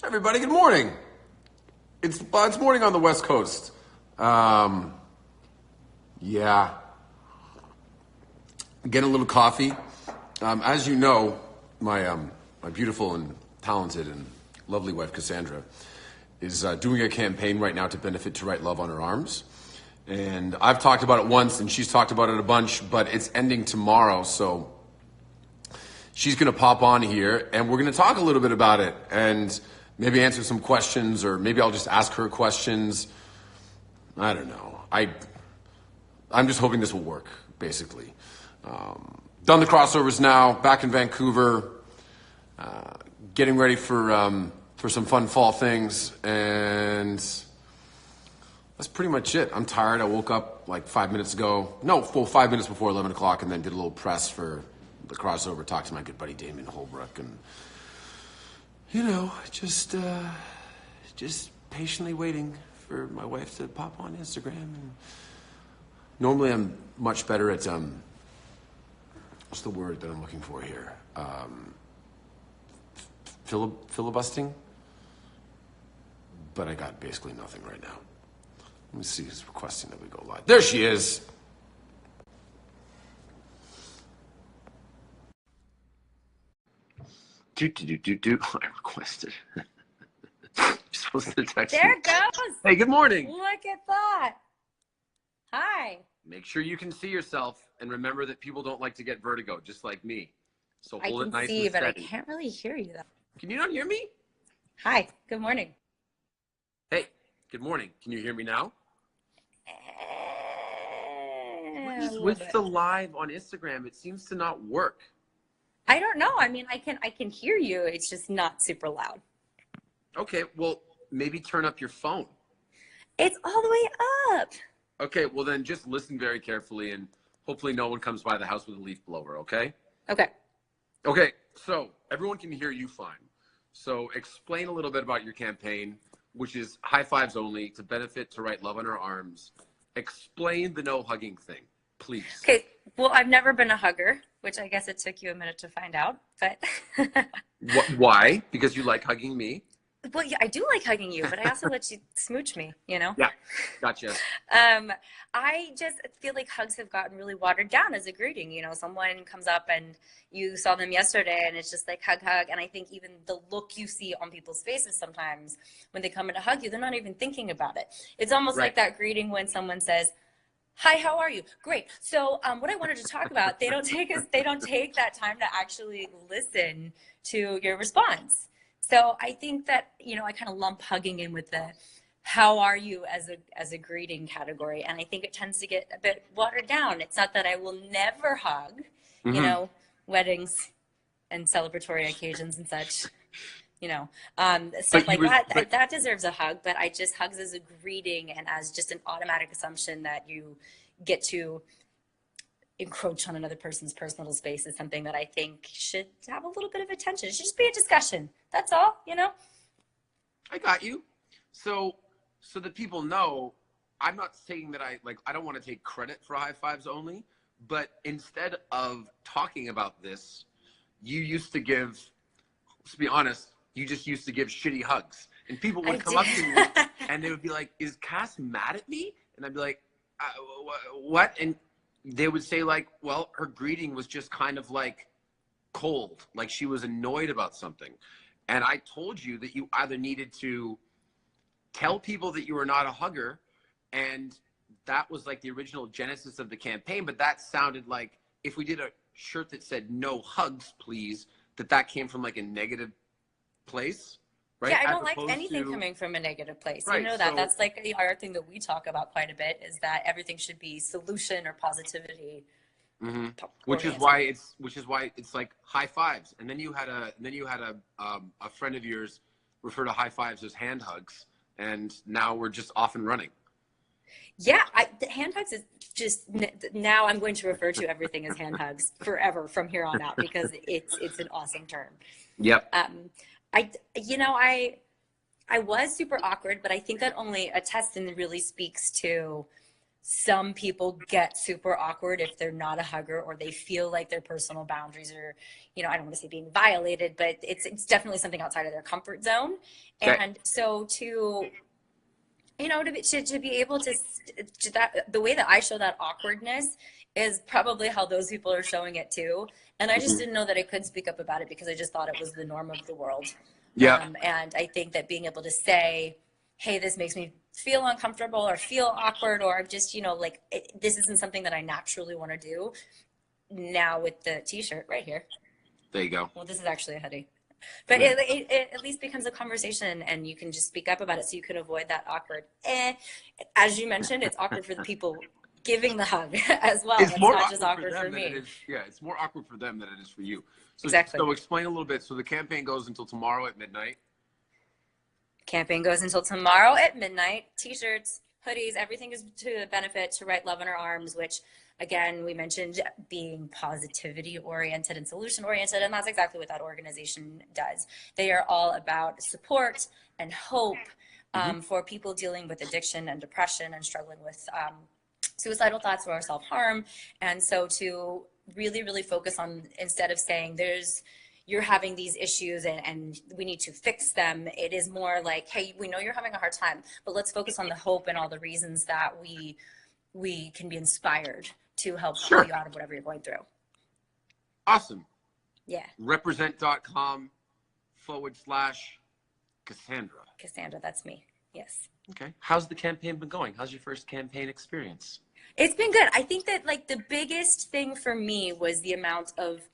Everybody, good morning. It's morning on the West Coast. Yeah, getting a little coffee. As you know, my beautiful and talented and lovely wife Cassandra is doing a campaign right now to benefit To Write Love on Her Arms, and I've talked about it once, and she's talked about it a bunch. But it's ending tomorrow, so she's going to pop on here, and we're going to talk a little bit about it, and maybe answer some questions, or maybe I'll just ask her questions. I don't know. I'm just hoping this will work, basically. Done the crossovers now, back in Vancouver, getting ready for some fun fall things, and that's pretty much it. I'm tired. I woke up like 5 minutes ago. No, well, 5 minutes before 11 o'clock, and then did a little press for the crossover, talked to my good buddy Damien Holbrook, and just patiently waiting for my wife to pop on Instagram. And normally I'm much better at what's the word that I'm looking for here? Filibustering. But I got basically nothing right now. Let me see who's requesting that we go live. There she is. I requested. You're supposed to text There me. it goes. Hey, good morning. Look at that. Hi. Make sure you can see yourself, and remember that people don't like to get vertigo, just like me. So hold it nice and steady. I can see, but I can't really hear you, though. Can you not hear me? Hi. Good morning. Hey, good morning. Can you hear me now? What is with the live on Instagram? It seems to not work. I don't know. I mean, I can hear you. It's just not super loud. Okay, well, maybe turn up your phone. It's all the way up. Okay, well then just listen very carefully, and hopefully no one comes by the house with a leaf blower, okay? Okay. Okay, so everyone can hear you fine. So explain a little bit about your campaign, which is high fives only to benefit To Write Love on Her Arms. Explain the no hugging thing, please. Okay, well, I've never been a hugger, which I guess it took you a minute to find out, but. Why? Because you like hugging me? Well, yeah, I do like hugging you, but I also let you smooch me, Yeah, gotcha. I just feel like hugs have gotten really watered down as a greeting. Someone comes up and you saw them yesterday and it's just like hug, hug. And I think even the look you see on people's faces sometimes when they come in to hug you, they're not even thinking about it. It's almost like that greeting when someone says, hi, how are you? Great. So what I wanted to talk about, they don't take that time to actually listen to your response. So I think that, I kind of lump hugging in with the how are you as a greeting category. And I think it tends to get a bit watered down. It's not that I will never hug, weddings and celebratory occasions and such, stuff like that. That deserves a hug, but I just hugs as a greeting and as just an automatic assumption that you get to encroach on another person's personal space is something that I think should have a little bit of attention. It should just be a discussion. That's all, I got you. So that people know, I'm not saying that I don't want to take credit for high fives only, but instead of talking about this, you used to give, to be honest, you just used to give shitty hugs. And people would come up to me and they would be like, is Cass mad at me? And I'd be like, what? And they would say like, well, her greeting was just kind of like cold, like she was annoyed about something. And I told you that you either needed to tell people that you were not a hugger, and that was like the original genesis of the campaign, but that sounded like if we did a shirt that said no hugs, please, that came from like a negative place. Right? Yeah, I don't like anything coming from a negative place. Right, you know that. So, that's like the other thing that we talk about quite a bit is that everything should be solution or positivity. Mm-hmm. Which is why it's like high fives. And then you had a friend of yours refer to high fives as hand hugs, and now we're just off and running. Yeah, the hand hugs is just now I'm going to refer to everything as hand hugs forever from here on out because it's an awesome term. Yep. I was super awkward, but I think that only attests and really speaks to some people get super awkward if they're not a hugger, or they feel like their personal boundaries are, I don't want to say being violated, but it's definitely something outside of their comfort zone. Okay. And so to be able to that, the way that I show that awkwardness is probably how those people are showing it too. And I just Mhm. didn't know that I could speak up about it because I just thought it was the norm of the world. Yeah. And I think that being able to say, hey, this makes me feel uncomfortable or feel awkward, or just, this isn't something that I naturally want to do. Now with the t-shirt right here. There you go. Well, this is actually a hoodie. But Yeah. it at least becomes a conversation, and you can just speak up about it, so you can avoid that awkward. As you mentioned, it's awkward for the people giving the hug as well. It's It's more not just awkward awkward for them for than me. it is. Yeah, it's more awkward for them than it is for you. So, Exactly. so explain a little bit. So the campaign goes until tomorrow at midnight. Campaign goes until tomorrow at midnight. T-shirts, hoodies, everything is to benefit to Write Love in Our Arms, which again, we mentioned being positivity oriented and solution oriented, and that's exactly what that organization does. They are all about support and hope for people dealing with addiction and depression and struggling with suicidal thoughts or self-harm. And so to really, really focus on, instead of saying you're having these issues and we need to fix them, it is more like, hey, we know you're having a hard time, but let's focus on the hope and all the reasons that we can be inspired to help pull you out of whatever you're going through. Awesome. Yeah. Represent.com/Cassandra. Cassandra, that's me. Yes. Okay. How's the campaign been going? How's your first campaign experience? It's been good. I think that the biggest thing for me was the amount of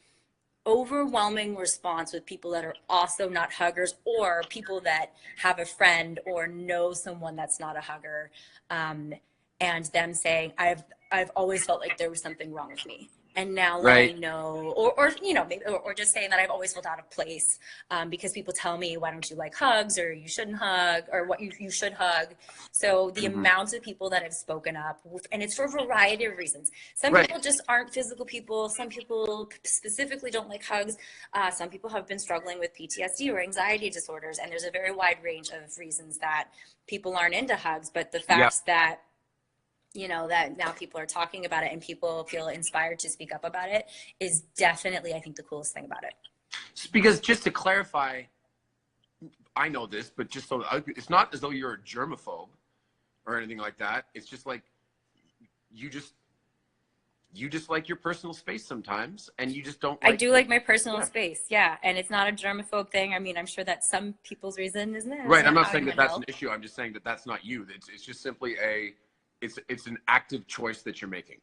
overwhelming response with people that are also not huggers, or people that have a friend or know someone that's not a hugger, and them saying, I've always felt like there was something wrong with me, and now Right. I know, or maybe, or just saying that I've always felt out of place, because people tell me, why don't you like hugs, or you shouldn't hug, or what you should hug. So the amount of people that have spoken up, and it's for a variety of reasons. Some people just aren't physical people. Some people specifically don't like hugs. Some people have been struggling with PTSD or anxiety disorders, and there's a very wide range of reasons that people aren't into hugs. But the fact that that now people are talking about it and people feel inspired to speak up about it is definitely, I think, the coolest thing about it. Because just to clarify, I know this, but just so it's not as though you're a germaphobe or anything like that. It's just like you just like your personal space sometimes, and you just don't. I do like my personal space, yeah, and it's not a germaphobe thing. I mean, I'm sure that some people's reason is that. Right. I'm not saying that that's an issue. I'm just saying that that's not you. It's just simply it's an active choice that you're making.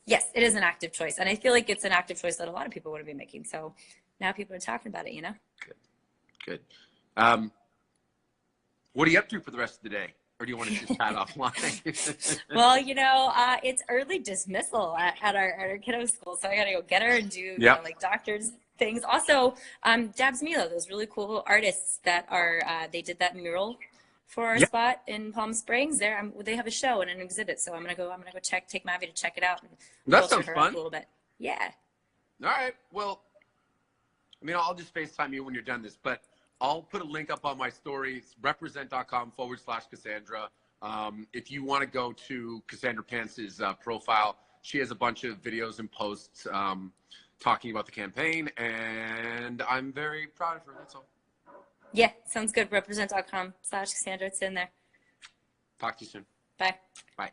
Yes, it is an active choice. And I feel like it's an active choice that a lot of people would be making. So now people are talking about it, Good. What are you up to for the rest of the day? Or do you want to just chat offline? Well, it's early dismissal at our kiddo school. So I got to go get her and do doctor's things. Also, Dabs Milo, those really cool artists that are, they did that mural for our spot in Palm Springs. They have a show and an exhibit, so I'm gonna go take Mavi to check it out. And that sounds fun. A little bit. Yeah. All right. Well, I mean, I'll just FaceTime you when you're done this, but I'll put a link up on my story. It's represent.com/Cassandra. If you want to go to Cassandra Pance's profile, she has a bunch of videos and posts talking about the campaign, and I'm very proud of her. That's all. Yeah, sounds good. Represent.com/Cassandra. It's in there. Talk to you soon. Bye. Bye.